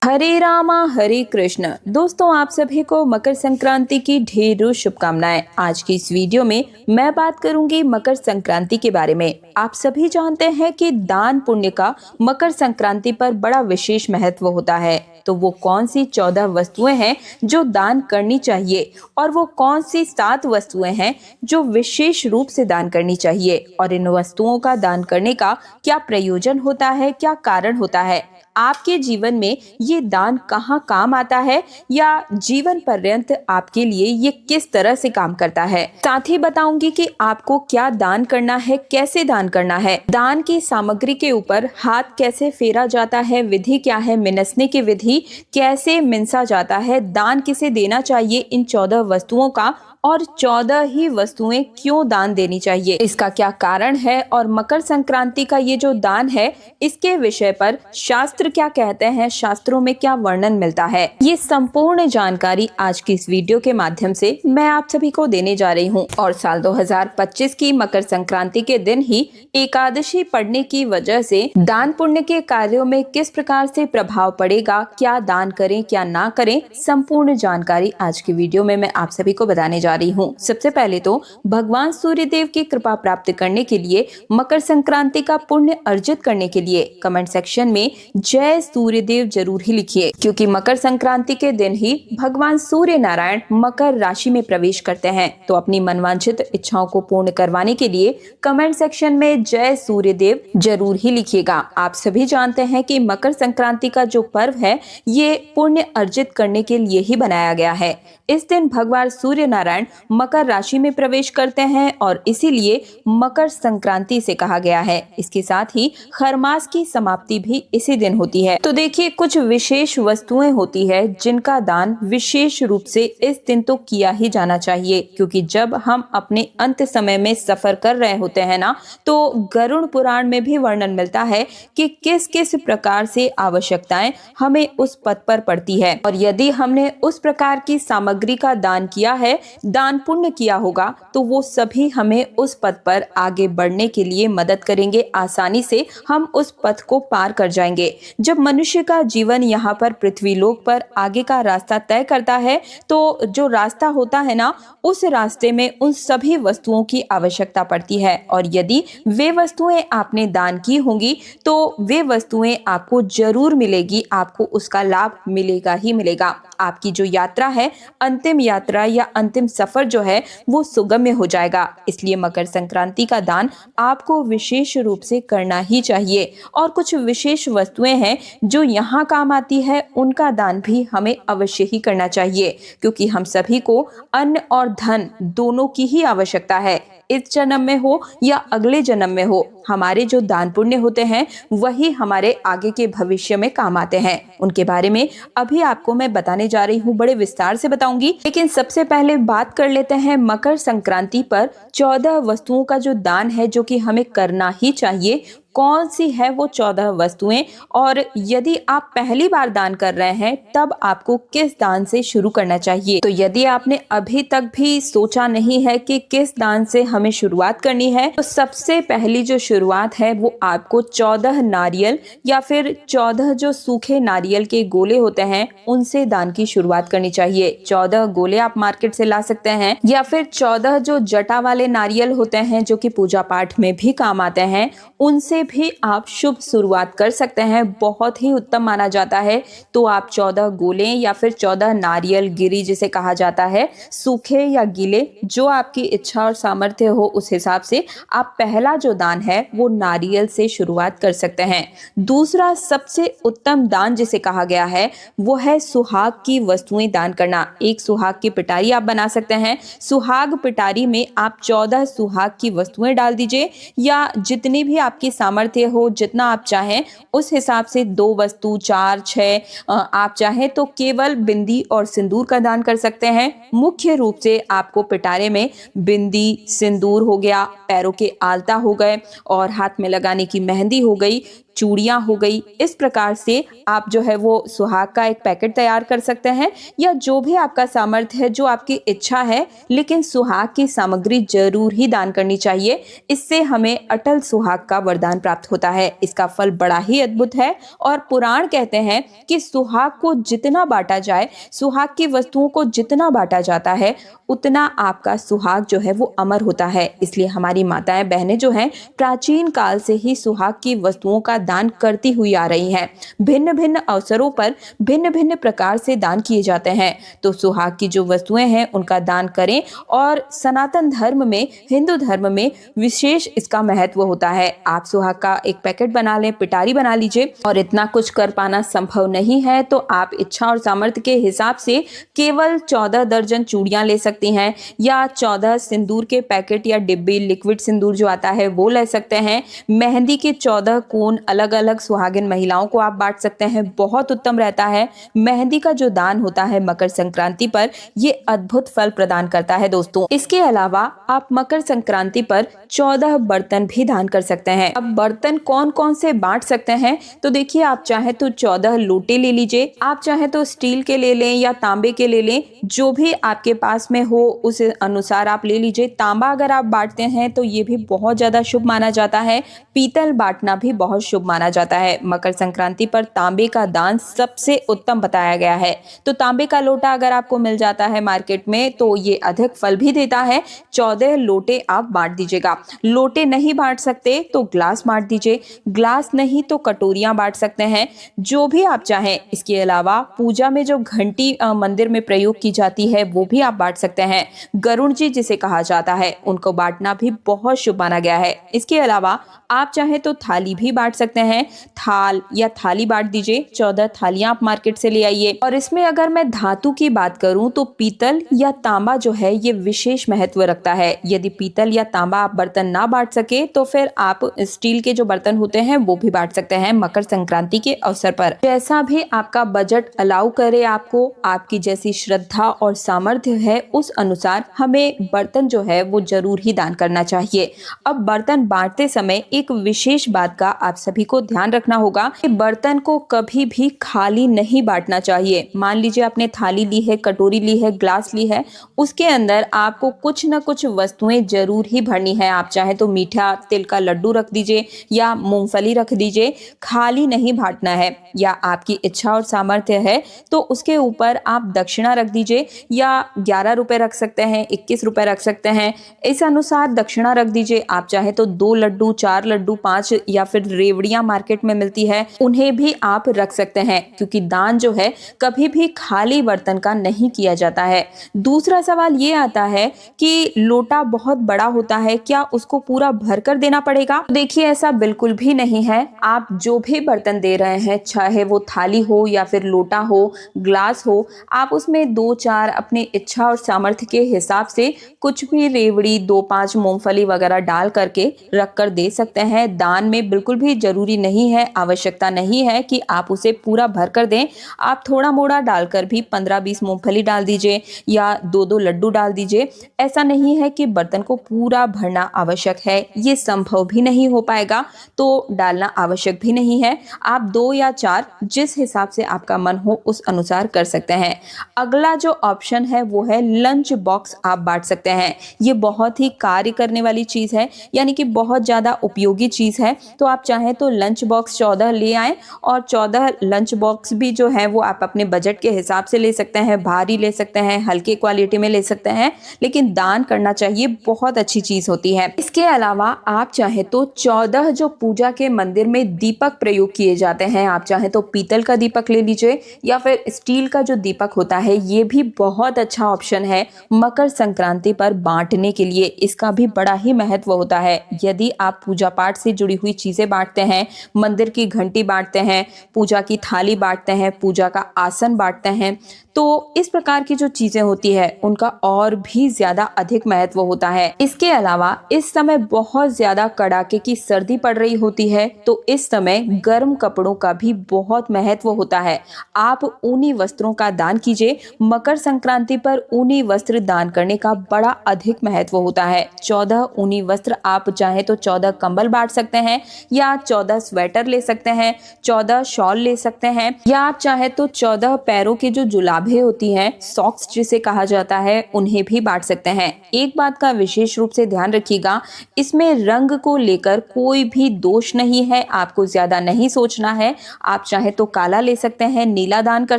हरे रामा हरे कृष्ण। दोस्तों, आप सभी को मकर संक्रांति की ढेरों शुभकामनाएं। आज की इस वीडियो में मैं बात करूंगी मकर संक्रांति के बारे में। आप सभी जानते हैं कि दान पुण्य का मकर संक्रांति पर बड़ा विशेष महत्व होता है। तो वो कौन सी 14 वस्तुएं हैं जो दान करनी चाहिए, और वो कौन सी 7 वस्तुएं हैं जो विशेष रूप से दान करनी चाहिए, और इन वस्तुओं का दान करने का क्या प्रयोजन होता है, क्या कारण होता है, आपके जीवन में ये दान कहाँ काम आता है, या जीवन पर्यंत आपके लिए ये किस तरह से काम करता है। साथ ही बताऊंगी कि आपको क्या दान करना है, कैसे दान करना है, दान की सामग्री के ऊपर हाथ कैसे फेरा जाता है, विधि क्या है, मिनसने की विधि कैसे मिनसा जाता है, दान किसे देना चाहिए, इन 14 वस्तुओं का और 14 ही वस्तुएं क्यों दान देनी चाहिए, इसका क्या कारण है, और मकर संक्रांति का ये जो दान है इसके विषय पर शास्त्र क्या कहते हैं, शास्त्रों में क्या वर्णन मिलता है, ये संपूर्ण जानकारी आज की इस वीडियो के माध्यम से मैं आप सभी को देने जा रही हूँ। और साल 2025 की मकर संक्रांति के दिन ही एकादशी पड़ने की वजह से दान पुण्य के कार्यों में किस प्रकार से प्रभाव पड़ेगा, क्या दान करें क्या ना करें, संपूर्ण जानकारी आज की वीडियो में मैं आप सभी को बताने जा रही हूँ। सबसे पहले तो भगवान सूर्य देव की कृपा प्राप्त करने के लिए, मकर संक्रांति का पुण्य अर्जित करने के लिए कमेंट सेक्शन में जय सूर्य देव जरूर ही लिखिए, क्योंकि मकर संक्रांति के दिन ही भगवान सूर्य नारायण मकर राशि में प्रवेश करते हैं। तो अपनी मनवांछित इच्छाओं को पूर्ण करवाने के लिए कमेंट सेक्शन में जय सूर्य देव जरूर ही लिखिएगा। आप सभी जानते हैं कि मकर संक्रांति का जो पर्व है ये पुण्य अर्जित करने के लिए ही बनाया गया है। इस दिन भगवान सूर्य नारायण मकर राशि में प्रवेश करते हैं और इसीलिए मकर संक्रांति से कहा गया है। इसके साथ ही खरमास की समाप्ति भी इसी दिन होती है। तो देखिए, कुछ विशेष वस्तुएं होती है जिनका दान विशेष रूप से इस दिन तो किया ही जाना चाहिए, क्योंकि जब हम अपने अंत समय में सफर कर रहे होते हैं ना, तो गरुड़ पुराण में भी वर्णन मिलता है कि किस किस प्रकार से आवश्यकताएं हमें उस पथ पर पड़ती है, और यदि हमने उस प्रकार की सामग्री का दान किया है, दान पुण्य किया होगा, तो वो सभी हमें उस पथ पर आगे बढ़ने के लिए मदद करेंगे। आसानी से हम उस पथ को पार कर जाएंगे। जब मनुष्य का जीवन यहाँ पर पृथ्वी लोक पर आगे का रास्ता तय करता है, तो जो रास्ता होता है ना, उस रास्ते में उन सभी वस्तुओं की आवश्यकता पड़ती है, और यदि वे वस्तुएं आपने दान की होंगी तो वे वस्तुएं आपको जरूर मिलेगी, आपको उसका लाभ मिलेगा ही मिलेगा। आपकी जो यात्रा है, अंतिम यात्रा या अंतिम सफर जो है, वो सुगम्य हो जाएगा। इसलिए मकर संक्रांति का दान आपको विशेष रूप से करना ही चाहिए। और कुछ विशेष वस्तुएं हैं जो यहाँ काम आती है, उनका दान भी हमें अवश्य ही करना चाहिए, क्योंकि हम सभी को अन्न और धन दोनों की ही आवश्यकता है। इस जन्म में हो या अगले जन्म में हो, हमारे जो दान पुण्य होते हैं वही हमारे आगे के भविष्य में काम आते हैं। उनके बारे में अभी आपको मैं बताने जा रही हूँ, बड़े विस्तार से बताऊंगी। लेकिन सबसे पहले बात कर लेते हैं मकर संक्रांति पर 14 वस्तुओं का जो दान है, जो कि हमें करना ही चाहिए। कौन सी है वो 14 वस्तुएं, और यदि आप पहली बार दान कर रहे हैं तब आपको किस दान से शुरू करना चाहिए। तो यदि आपने अभी तक भी सोचा नहीं है कि किस दान से हमें शुरुआत करनी है, तो सबसे पहली जो शुरुआत है वो आपको 14 नारियल या फिर 14 जो सूखे नारियल के गोले होते हैं उनसे दान की शुरुआत करनी चाहिए। 14 गोले आप मार्केट से ला सकते हैं, या फिर 14 जो जटा वाले नारियल होते हैं जो कि पूजा पाठ में भी काम आते हैं, उनसे भी आप शुभ शुरुआत कर सकते हैं। बहुत ही उत्तम माना जाता है। तो आप 14 गोले या फिर 14 नारियल गिरी जिसे कहा जाता है, सूखे या गीले, जो आपकी इच्छा और सामर्थ्य हो उस हिसाब से आप पहला जो दान है वो नारियल से शुरुआत कर सकते हैं। दूसरा सबसे उत्तम दान जिसे कहा गया है वो है सुहाग की वस्तुएं दान करना। एक सुहाग की पिटारी आप बना सकते हैं। सुहाग पिटारी में आप 14 सुहाग की वस्तुएं डाल दीजिए, या जितनी भी आपकी सामर्थ्य हो, जितना आप चाहें उस हिसाब से 2 वस्तु, 4, 6, आप चाहें तो केवल बिंदी और सिंदूर का दान कर सकते हैं। मुख्य रूप से आपको पिटारे में बिंदी, सिंदूर हो गया, पैरों के आलता हो गए, और हाथ में लगाने की मेहंदी हो गई, चूड़ियां हो गई। इस प्रकार से आप जो है वो सुहाग का एक पैकेट तैयार कर सकते हैं, या जो भी आपका सामर्थ्य है, जो आपकी इच्छा है, लेकिन सुहाग की सामग्री जरूर ही दान करनी चाहिए। इससे हमें अटल सुहाग का वरदान प्राप्त होता है। इसका फल बड़ा ही अद्भुत है और पुराण कहते हैं कि सुहाग को जितना बांटा जाए, सुहाग की वस्तुओं को जितना बांटा जाता है, उतना आपका सुहाग जो है वो अमर होता है। इसलिए हमारी माताएं बहनें जो हैं, प्राचीन काल से ही सुहाग की वस्तुओं का दान करती हुई आ रही हैं। भिन्न भिन्न अवसरों पर भिन्न भिन्न प्रकार से दान किए जाते हैं। तो सुहाग की जो वस्तुएं हैं उनका दान करें, और सनातन धर्म में, हिंदू धर्म में विशेष इसका महत्व होता है। आप सुहाग का एक पैकेट बना लें, पिटारी बना लीजिए, और इतना कुछ कर पाना संभव नहीं है तो आप इच्छा और सामर्थ्य के हिसाब से केवल 14 दर्जन चूड़ियां ले सकती हैं, या 14 सिंदूर के पैकेट या डिब्बे, लिक्विड सिंदूर जो आता है वो ले सकते हैं। मेहंदी के 14 कोन अलग अलग सुहागिन महिलाओं को आप बांट सकते हैं, बहुत उत्तम रहता है। मेहंदी का जो दान होता है मकर संक्रांति पर, ये अद्भुत फल प्रदान करता है दोस्तों। इसके अलावा आप मकर संक्रांति पर 14 बर्तन भी दान कर सकते हैं। अब बर्तन कौन कौन से बांट सकते हैं, तो देखिए, आप चाहे तो 14 लोटे ले लीजिए, आप चाहे तो स्टील के ले लें या तांबे के ले लें, जो भी आपके पास में हो उस अनुसार आप ले लीजिए। तांबा अगर आप बांटते हैं तो ये भी बहुत ज्यादा शुभ माना जाता है। पीतल बांटना भी बहुत शुभ माना जाता है। मकर संक्रांति पर तांबे का दान सबसे उत्तम बताया गया है। तो तांबे का लोटा अगर आपको मिल जाता है मार्केट में तो ये अधिक फल भी देता है। 14 लोटे आप बांट दीजिएगा। लोटे नहीं बांट सकते तो ग्लास बांट दीजिए, ग्लास नहीं तो कटोरियां बांट सकते हैं, जो भी आप चाहें। इसके अलावा पूजा में जो घंटी मंदिर में प्रयोग की जाती है वो भी आप बांट सकते हैं। गरुड़ जी जिसे कहा जाता है, उनको बांटना भी बहुत शुभ माना गया है। इसके अलावा आप चाहे तो थाली भी बांट सकते हैं। थाल या थाली बांट दीजिए। 14 थालियां आप मार्केट से ले आइए। और इसमें अगर मैं धातु की बात करूं तो पीतल या तांबा जो है ये विशेष महत्व रखता है। यदि पीतल या तांबा आप बर्तन ना बांट सके तो फिर आप स्टील के जो बर्तन होते हैं वो भी बांट सकते हैं मकर संक्रांति के अवसर पर। जैसा भी आपका बजट अलाउ करे, आपको आपकी जैसी श्रद्धा और सामर्थ्य है उस अनुसार हमें बर्तन जो है वो जरूर ही दान करना चाहिए। अब बर्तन बांटते समय एक विशेष बात का आप सभी को ध्यान रखना होगा कि बर्तन को कभी भी खाली नहीं बांटना चाहिए। मान लीजिए आपने थाली ली है, कटोरी ली है, ग्लास ली है, उसके अंदर आपको कुछ न कुछ वस्तुएं जरूर ही भरनी है। आप चाहे तो मीठा तिल का लड्डू रख दीजिए या मूंगफली रख दीजिए, खाली नहीं बांटना है। या आपकी इच्छा और सामर्थ्य है तो उसके ऊपर आप दक्षिणा रख दीजिए, या 11 रुपए रख सकते हैं, 21 रुपए रख सकते हैं, इस अनुसार दक्षिणा रख दीजिए। आप चाहे तो 2 लड्डू, 4 लड्डू, 5 या फिर रेवड़ियां मार्केट में मिलती है, उन्हें भी आप रख सकते हैं, क्योंकि दान जो है कभी भी खाली बर्तन का नहीं किया जाता है। दूसरा सवाल ये आता है कि लोटा बहुत बड़ा होता है, क्या उसको पूरा भरकर देना पड़ेगा? देखिए, ऐसा बिल्कुल भी नहीं है। आप जो भी बर्तन दे रहे हैं, चाहे वो थाली हो या फिर लोटा हो, ग्लास हो, आप उसमें 2-4 अपनी इच्छा और सामर्थ्य के हिसाब से कुछ भी रेवड़ी, 2-5 मूंगफली वगैरह डाल करके रख कर दे सकते हैं। दान में बिल्कुल भी जरूरी नहीं है, आवश्यकता नहीं है कि आप उसे पूरा भर कर दें। आप थोड़ा मोड़ा डालकर भी 15-20 मूंगफली डाल दीजिए या 2-2 लड्डू डाल दीजिए। ऐसा नहीं है कि बर्तन को पूरा भरना आवश्यक है, ये संभव भी नहीं हो पाएगा, तो डालना आवश्यक भी नहीं है। आप 2 या 4 जिस हिसाब से आपका मन हो उस अनुसार कर सकते हैं। अगला जो ऑप्शन है वो है लंच बॉक्स आप बांट सकते हैं। ये बहुत ही कार्य करने वाली चीज है, यानी कि बहुत ज्यादा उपयोगी चीज है। तो आप चाहें तो लंच बॉक्स 14 ले आए, और 14 लंच बॉक्स भी जो है वो आप अपने बजट के हिसाब से ले सकते हैं। भारी ले सकते हैं, हल्के क्वालिटी में ले सकते हैं, लेकिन दान करना चाहिए, बहुत अच्छी चीज होती है। इसके अलावा आप चाहे तो 14 जो पूजा के मंदिर में दीपक प्रयोग किए जाते हैं, आप चाहे तो पीतल का दीपक ले लीजिए या फिर स्टील का जो दीपक होता है, ये भी बहुत अच्छा ऑप्शन है मकर संक्रांति पर बांटने के लिए। इसका भी बड़ा ही महत्व होता है। यदि आप पूजा पाठ से जुड़ी हुई चीजें बांटते हैं, मंदिर की घंटी बांटते हैं, पूजा की थाली बांटते हैं, पूजा का आसन बांटते हैं, तो इस प्रकार की जो चीजें होती है उनका और भी ज्यादा अधिक महत्व होता है। इसके अलावा इस समय बहुत ज्यादा कड़ाके की सर्दी पड़ रही होती है, तो इस समय गर्म कपड़ों का भी बहुत महत्व होता है। आप ऊनी वस्त्रों का दान कीजिए। मकर संक्रांति पर ऊनी वस्त्र दान करने का बड़ा अधिक महत्व होता है। 14 ऊनी वस्त्र, आप चाहे तो 14 कंबल बांट सकते हैं या 14 स्वेटर ले सकते हैं, 14 शॉल ले सकते हैं, या आप चाहे तो 14 पैरों की जो जुलाबे होती हैं, सॉक्स जिसे कहा जाता है, उन्हें भी बांट सकते हैं। एक बात का विशेष रूप से ध्यान रखिएगा, इसमें रंग को लेकर कोई भी दोष नहीं है, आपको ज्यादा नहीं सोचना है। आप चाहे तो काला ले सकते हैं, नीला दान कर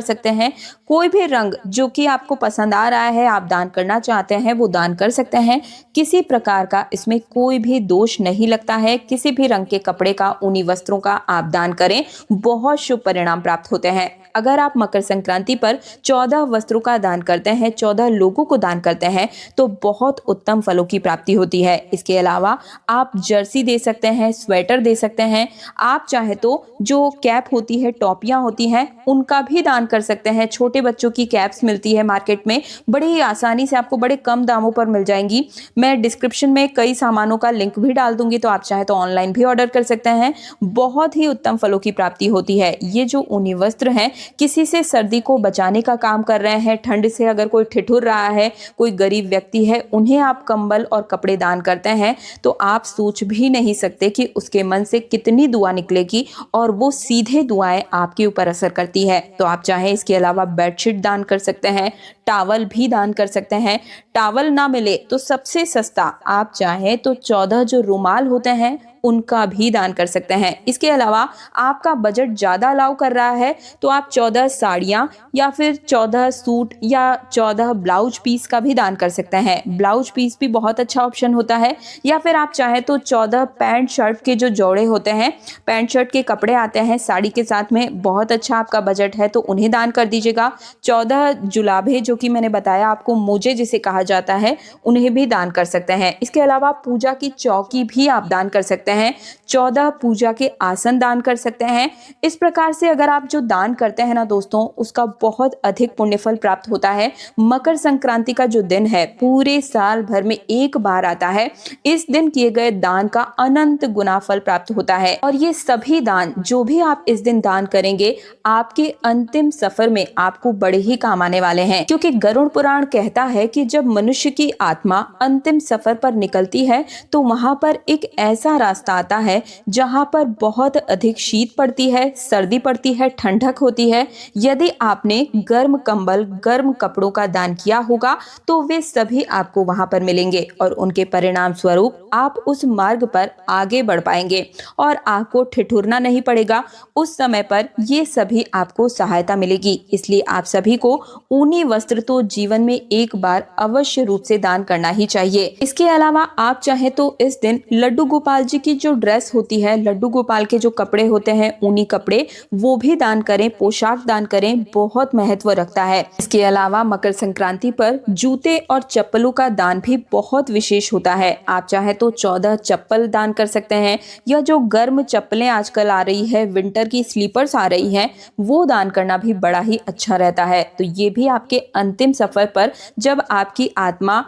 सकते हैं, कोई भी रंग जो कि आपको पसंद आ रहा है, आप दान करना चाहते हैं, वो दान कर सकते हैं। किसी प्रकार का इसमें कोई भी दोष नहीं लगता है। किसी भी रंग के कपड़े का, ऊनी वस्त्रों का आप दान करें, बहुत शुभ परिणाम प्राप्त होते हैं। अगर आप मकर संक्रांति पर 14 वस्त्रों का दान करते हैं, 14 लोगों को दान करते हैं, तो बहुत उत्तम फलों की प्राप्ति होती है। इसके अलावा आप जर्सी दे सकते हैं, स्वेटर दे सकते हैं। आप चाहे तो जो कैप होती है, टोपियां होती हैं, उनका भी दान कर सकते हैं। छोटे बच्चों की कैप्स मिलती है मार्केट में, बड़े ही आसानी से आपको बड़े कम दामों पर मिल जाएंगी। मैं डिस्क्रिप्शन में कई सामानों का लिंक भी डाल दूंगी, तो आप चाहे तो ऑनलाइन भी ऑर्डर कर सकते हैं। बहुत ही उत्तम फलों की प्राप्ति होती है। ये जो ऊनी वस्त्र हैं, किसी से सर्दी को बचाने का काम कर रहे हैं, ठंड से अगर कोई ठिठुर रहा है, कोई गरीब व्यक्ति है, उन्हें आप कंबल और कपड़े दान करते हैं, तो आप सोच भी नहीं सकते कि उसके मन से कितनी दुआ निकलेगी, और वो सीधे दुआएं आपके ऊपर असर करती है। तो आप चाहे इसके अलावा बेडशीट दान कर सकते हैं, टावल भी दान कर सकते हैं। टावल ना मिले तो सबसे सस्ता आप चाहे तो 14 जो रुमाल होते हैं, उनका भी दान कर सकते हैं। इसके अलावा आपका बजट ज्यादा अलाउ कर रहा है, तो आप 14 साड़ियां या फिर 14 सूट या 14 ब्लाउज पीस का भी दान कर सकते हैं। ब्लाउज पीस भी बहुत अच्छा ऑप्शन होता है। या फिर आप चाहे तो 14 पैंट शर्ट के जो जोड़े होते हैं, पैंट शर्ट के कपड़े आते हैं साड़ी के साथ में, बहुत अच्छा आपका बजट है तो उन्हें दान कर दीजिएगा। 14 जुलाबे जो कि मैंने बताया आपको, मोजे जिसे कहा जाता है, उन्हें भी दान कर सकते हैं। इसके अलावा पूजा की चौकी भी आप दान कर सकते हैं। 14 पूजा के आसन दान कर सकते हैं। इस प्रकार से अगर आप जो दान करते हैं ना दोस्तों, उसका बहुत अधिक पुण्य फल प्राप्त होता है। मकर संक्रांति का जो दिन है, पूरे साल भर में एक बार आता है। इस दिन किए गए दान का अनंत गुना फल प्राप्त होता है, और ये सभी दान जो भी आप इस दिन दान करेंगे, आपके अंतिम सफर में आपको बड़े ही काम आने वाले हैं। क्योंकि गरुड़ पुराण कहता है कि जब मनुष्य की आत्मा अंतिम सफर पर निकलती है, तो वहां पर एक ऐसा रास्ता आता है जहां पर बहुत अधिक शीत पड़ती है, सर्दी पड़ती है, ठंडक होती है। यदि आपने गर्म कंबल, गर्म कपड़ों का दान किया होगा, तो वे सभी आपको वहां पर मिलेंगे, और उनके परिणाम स्वरूप आप उस मार्ग पर आगे बढ़ पाएंगे, और आपको ठिठुरना नहीं पड़ेगा। उस समय पर ये सभी आपको सहायता मिलेगी। इसलिए आप सभी को ऊनी वस्त्र तो जीवन में एक बार अवश्य रूप से दान करना ही चाहिए। इसके अलावा आप चाहे तो इस दिन लड्डू गोपाल जी की जो ड्रेस होती है, लड्डू गोपाल के जो कपड़े होते हैं, ऊनी कपड़े, वो भी दान करें, पोशाक दान करें, बहुत महत्व रखता है। इसके अलावा मकर संक्रांति पर जूते और चप्पलों का दान भी बहुत विशेष होता है। आप चाहे तो 14 चप्पल दान कर सकते हैं, या जो गर्म चप्पलें आजकल आ रही है, विंटर की स्लीपर्स आ रही हैं, वो दान करना भी बड़ा ही अच्छा रहता है। तो ये भी आपके अंतिम सफर पर, जब आपकी आत्मा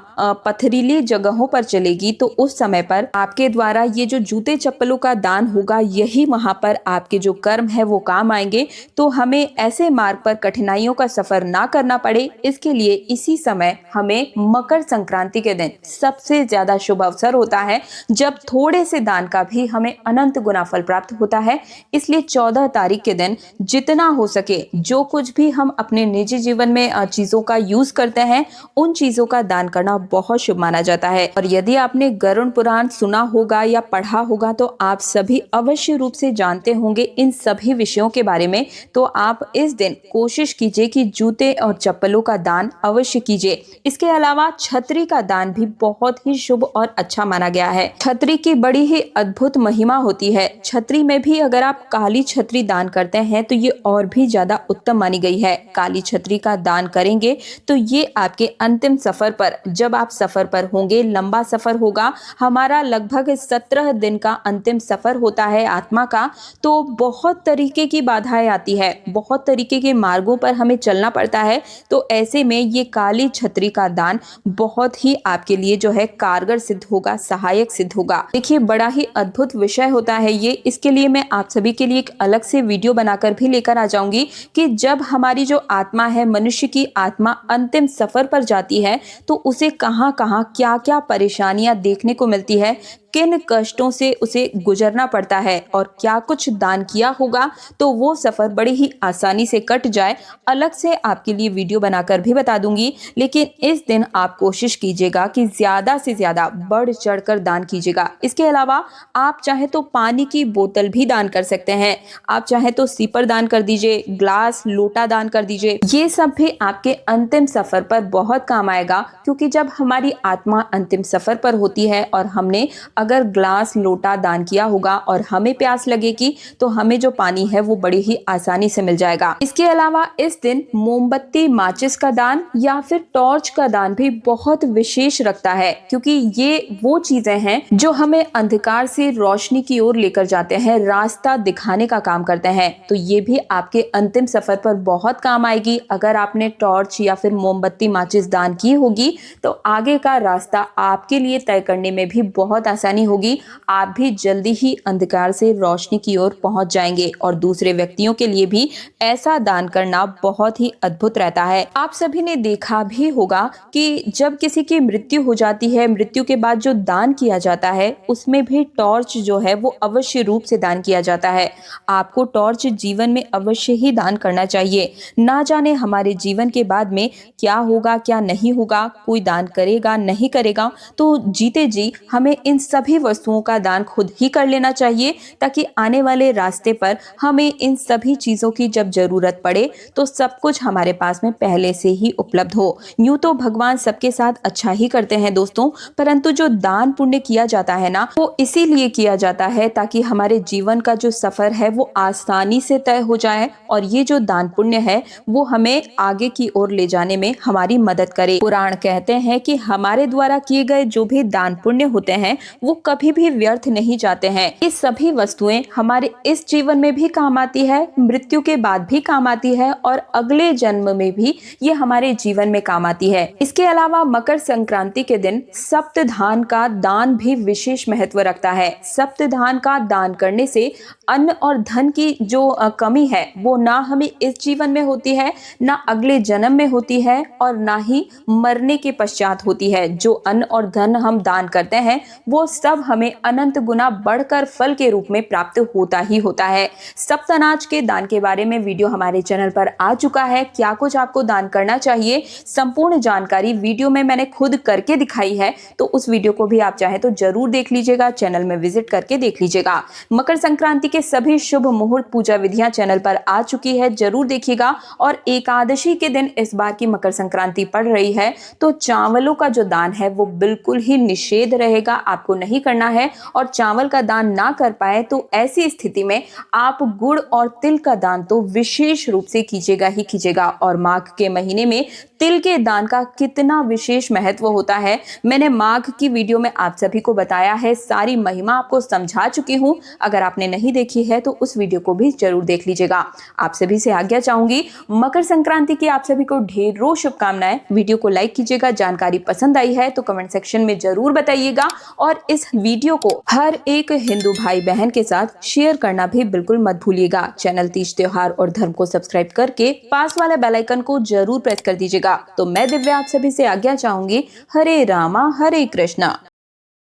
पथरीली जगहों पर चलेगी, तो उस समय पर आपके द्वारा ये जो जूते चप्पलों का दान होगा, यही वहां पर आपके जो कर्म है वो काम आएंगे। तो हमें ऐसे मार्ग पर कठिनाइयों का सफर ना करना पड़े, इसके लिए इसी समय हमें मकर संक्रांति के दिन सबसे ज्यादा शुभ अवसर होता है, जब थोड़े से दान का भी हमें अनंत गुना फल प्राप्त होता है। इसलिए 14 तारीख के दिन जितना हो सके, जो कुछ भी हम अपने निजी जीवन में चीजों का यूज करते हैं, उन चीजों का दान करना बहुत शुभ माना जाता है। और यदि आपने गरुड़ पुराण सुना होगा या पढ़ा होगा, तो आप सभी अवश्य रूप से जानते होंगे इन सभी विषयों के बारे में। तो आप इस दिन कोशिश कीजिए कि जूते और चप्पलों का दान अवश्य कीजिए। इसके अलावा छतरी का दान भी बहुत ही शुभ और अच्छा माना गया है। छतरी की बड़ी ही अद्भुत महिमा होती है। छतरी में भी अगर आप काली छतरी दान करते हैं, तो ये और भी ज्यादा उत्तम मानी गई है। काली छतरी का दान करेंगे तो ये आपके अंतिम सफर पर, जब आप सफर पर होंगे, लंबा सफर होगा, हमारा लगभग 17 दिन का अंतिम सफर होता है आत्मा का, तो बहुत तरीके की बाधाएं आती है, बहुत तरीके के मार्गों पर हमें चलना पड़ता है। तो ऐसे में ये काली छतरी का दान बहुत ही आपके लिए जो है कारगर सिद्ध होगा, सहायक सिद्ध होगा। देखिए, बड़ा ही अद्भुत विषय होता है ये। इसके लिए मैं आप सभी के लिए एक अलग से वीडियो बनाकर भी लेकर आ जाऊंगी कि जब हमारी जो आत्मा है, मनुष्य की आत्मा अंतिम सफर पर जाती है, तो उसे कहां कहां क्या क्या परेशानियां देखने को मिलती है, किन कष्टों से उसे गुजरना पड़ता है और क्या कुछ दान किया होगा तो वो सफर बड़ी ही आसानी से कट जाए, अलग से आपके लिए वीडियो बनाकर भी बता दूंगी। लेकिन इस दिन आप कोशिश कीजिएगा कि ज्यादा से ज्यादा बढ़ चढ़कर दान कीजिएगा। इसके अलावा आप चाहे तो पानी की बोतल भी दान कर सकते हैं, आप चाहे तो सीपर दान कर दीजिए, ग्लास लोटा दान कर दीजिए। ये सब भी आपके अंतिम सफर पर बहुत काम आएगा, क्योंकि जब हमारी आत्मा अंतिम सफर पर होती है और हमने अगर ग्लास लोटा दान किया होगा और हमें प्यास लगेगी तो हमें जो पानी है वो बड़ी ही आसानी से मिल जाएगा। इसके अलावा इस दिन मोमबत्ती, माचिस का दान या फिर टॉर्च का दान भी बहुत विशेष रखता है, क्योंकि ये वो चीजें हैं जो हमें अंधकार से रोशनी की ओर लेकर जाते हैं, रास्ता दिखाने का काम करते हैं। तो ये भी आपके अंतिम सफर पर बहुत काम आएगी। अगर आपने टॉर्च या फिर मोमबत्ती, माचिस दान की होगी तो आगे का रास्ता आपके लिए तय करने में भी बहुत आसानी होगी। आप भी जल्दी ही अंधकार से रोशनी की ओर पहुंच जाएंगे और दूसरे व्यक्तियों के लिए भी ऐसा दान करना बहुत ही अद्भुत रहता है। आप सभी ने देखा भी होगा कि जब किसी की मृत्यु हो जाती है, मृत्यु के बाद जो दान किया जाता है उसमें भी टॉर्च जो है वो अवश्य रूप से दान किया जाता है। आपको टॉर्च जीवन में अवश्य ही दान करना चाहिए। ना जाने हमारे जीवन के बाद में क्या होगा क्या नहीं होगा, कोई दान करेगा नहीं करेगा, तो जीते जी हमें इन सभी वस्तुओं का दान खुद ही कर लेना चाहिए, ताकि आने वाले रास्ते पर हमें इन सभी चीजों की जब जरूरत पड़े तो सब कुछ हमारे पास में पहले से ही उपलब्ध हो। यूं तो भगवान सबके साथ अच्छा ही करते हैं दोस्तों, परंतु जो दान पुण्य किया जाता है ना, वो इसीलिए किया जाता है ताकि हमारे जीवन का जो सफर है वो आसानी से तय हो जाए और ये जो दान पुण्य है वो हमें आगे की ओर ले जाने में हमारी मदद करे। पुराण कहते हैं कि हमारे द्वारा किए गए जो भी दान पुण्य होते हैं वो कभी भी व्यर्थ नहीं जाते हैं। ये सभी वस्तुएं हमारे इस जीवन में भी काम आती है, मृत्यु के बाद भी काम आती है और अगले जन्म में भी ये हमारे जीवन में काम आती है। इसके अलावा मकर संक्रांति के दिन सप्तधान का दान भी विशेष महत्व रखता है। सप्तधान का दान करने से अन्न और धन की जो कमी है वो ना हमें इस जीवन में होती है, ना अगले जन्म में होती है और ना ही मरने के पश्चात होती है। जो अन्न और धन हम दान करते हैं वो सब हमें अनंत गुना बढ़कर फल के रूप में प्राप्त होता ही होता है। सप्तनाज के दान के बारे में वीडियो हमारे चैनल पर आ चुका है। क्या कुछ आपको दान करना चाहिए, संपूर्ण जानकारी वीडियो में मैंने खुद करके दिखाई है, तो उस वीडियो को भी आप चाहे तो जरूर देख लीजिएगा, चैनल में विजिट करके देख लीजिएगा। मकर संक्रांति के सभी शुभ मुहूर्त पूजा विधियां चैनल पर आ चुकी है, जरूर देखिएगा। और एकादशी के दिन इस बार की मकर संक्रांति पड़ रही है तो चावलों का जो दान है वो बिल्कुल ही निषेध रहेगा, आपको नहीं करना है। और चावल का दान ना कर पाए तो ऐसी स्थिति में आप गुड़ और तिल का दान तो विशेष रूप से कीजिएगा ही कीजिएगा। और माघ के महीने में तिल के दान का कितना विशेष महत्व होता है मैंने माघ की वीडियो में आप सभी को बताया है, सारी महिमा आपको समझा चुकी हूं। अगर आपने नहीं देखी है तो उस वीडियो को भी जरूर देख लीजिएगा। आप सभी से आज्ञा चाहूंगी, मकर संक्रांति की आप सभी को ढेरों शुभकामनाएं। वीडियो को लाइक कीजिएगा, जानकारी पसंद आई है तो कमेंट सेक्शन में जरूर बताइएगा और इस वीडियो को हर एक हिंदू भाई बहन के साथ शेयर करना भी बिल्कुल मत भूलिएगा। चैनल तीज त्योहार और धर्म को सब्सक्राइब करके पास वाले बेल आइकन को जरूर प्रेस कर दीजिएगा। तो मैं दिव्या आप सभी से आज्ञा चाहूंगी। हरे रामा हरे कृष्णा।